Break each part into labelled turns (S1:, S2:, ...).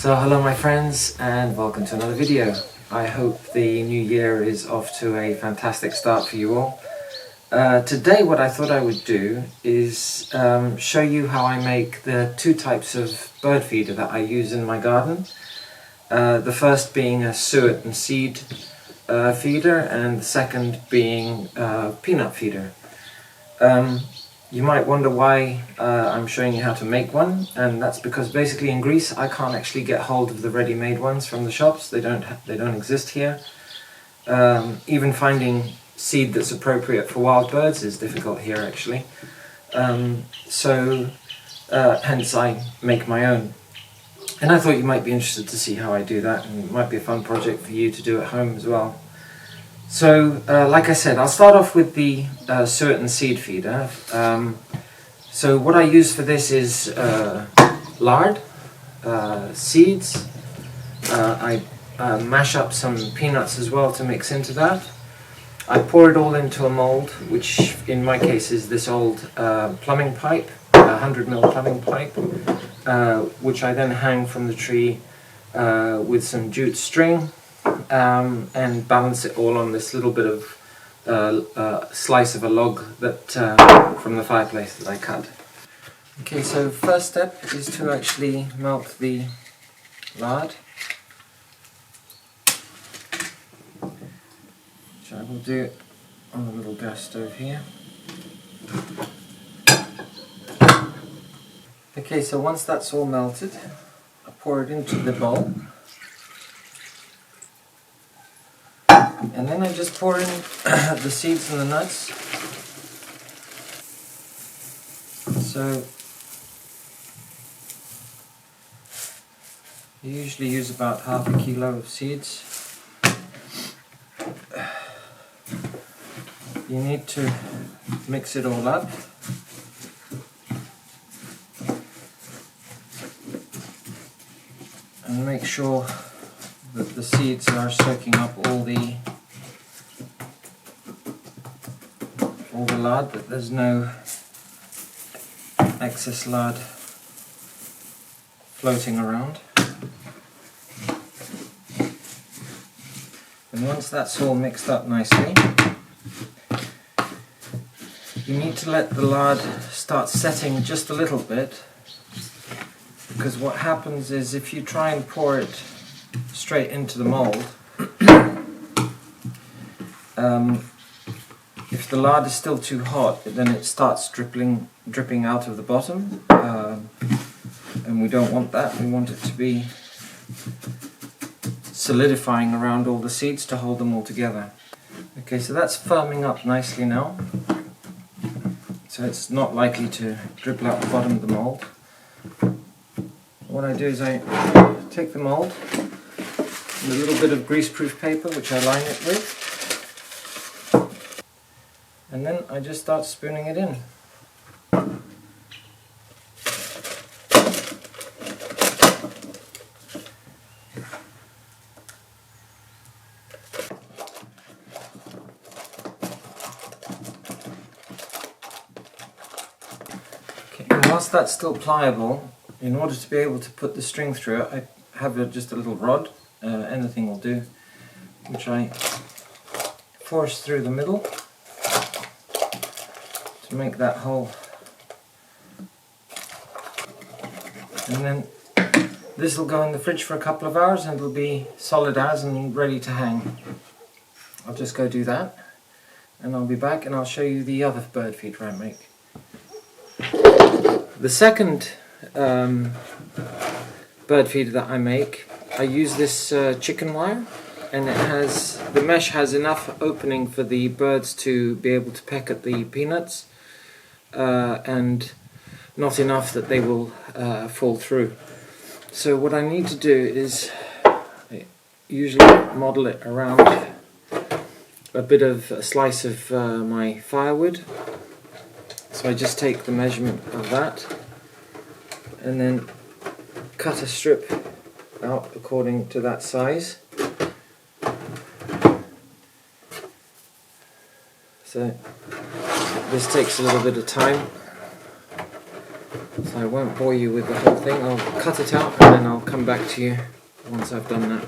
S1: So hello my friends and welcome to another video. I hope the new year is off to a fantastic start for you all. Today what I thought I would do is show you how I make the two types of bird feeder that I use in my garden. The first being a suet and seed feeder, and the second being a peanut feeder. You might wonder why I'm showing you how to make one, and that's because basically in Greece I can't actually get hold of the ready-made ones from the shops. They don't exist here. Even finding seed that's appropriate for wild birds is difficult here actually. Hence I make my own. And I thought you might be interested to see how I do that, and it might be a fun project for you to do at home as well. So, like I said, I'll start off with the suet and seed feeder. So what I use for this is lard, seeds. I mash up some peanuts as well to mix into that. I pour it all into a mold, which in my case is this old plumbing pipe, 100mm plumbing pipe, which I then hang from the tree with some jute string. And balance it all on this little bit of slice of a log that from the fireplace that I cut. Okay, so first step is to actually melt the lard, which I will do on a little gas stove here. Okay, so once that's all melted, I pour it into the bowl. And then I just pour in the seeds and the nuts. So you usually use about half a kilo of seeds. You need to mix it all up. And make sure that the seeds are soaking up all the lard, that there's no excess lard floating around. And once that's all mixed up nicely, you need to let the lard start setting just a little bit, because what happens is if you try and pour it straight into the mold, if the lard is still too hot, then it starts dripping out of the bottom, and we don't want that. We want it to be solidifying around all the seeds to hold them all together. Okay, so that's firming up nicely now, so it's not likely to dribble out the bottom of the mold. What I do is I take the mold and a little bit of greaseproof paper, which I line it with, and then I just start spooning it in. Okay, and whilst that's still pliable, in order to be able to put the string through it, I have just a little rod, anything will do, which I force through the middle to make that hole. And then this will go in the fridge for a couple of hours and it'll be solid as and ready to hang. I'll just go do that, and I'll be back and I'll show you the other bird feeder I make. The second bird feeder that I make, I use this chicken wire, and the mesh has enough opening for the birds to be able to peck at the peanuts, and not enough that they will fall through. So what I need to do is I usually model it around a slice of my firewood. So I just take the measurement of that and then cut a strip out according to that size. So this takes a little bit of time. So I won't bore you with the whole thing. I'll cut it out and then I'll come back to you once I've done that.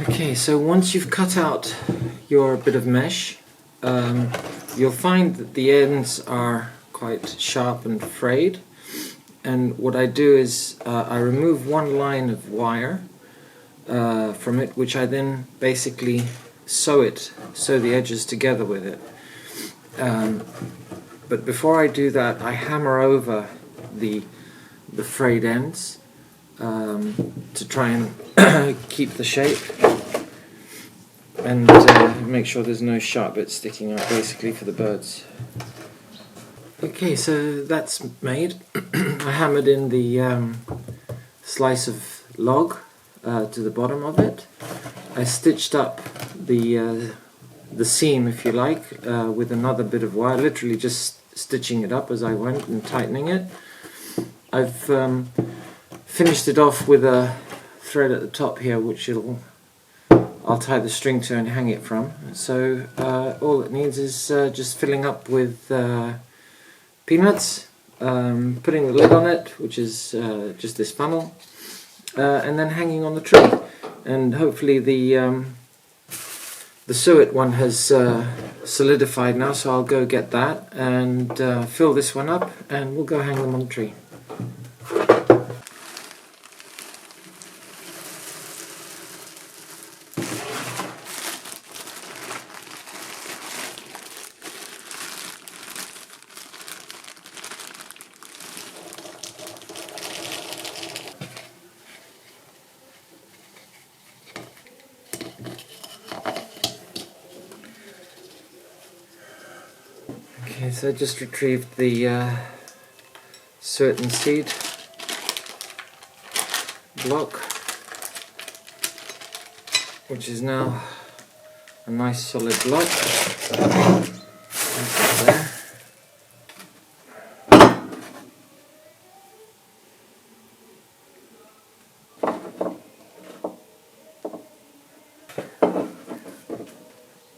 S1: Okay, so once you've cut out your bit of mesh, you'll find that the ends are quite sharp and frayed. And what I do is I remove one line of wire from it, which I then basically sew the edges together with it. But before I do that, I hammer over the frayed ends to try and keep the shape and make sure there's no sharp bits sticking out basically for the birds. Okay, so that's made. I hammered in the slice of log to the bottom of it. I stitched up the seam, if you like, with another bit of wire, literally just stitching it up as I went and tightening it. I've finished it off with a thread at the top here, which I'll tie the string to and hang it from. So all it needs is just filling up with peanuts, putting the lid on it, which is just this funnel, and then hanging on the tree. And hopefully the suet one has solidified now, so I'll go get that and fill this one up and we'll go hang them on the tree. Okay, so I just retrieved the Suet Seed block, which is now a nice solid block. There.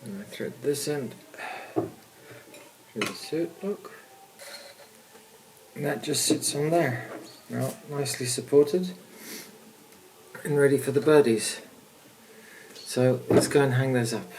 S1: And I thread this end through the suet block, and that just sits on there, now nicely supported and ready for the birdies. So let's go and hang those up.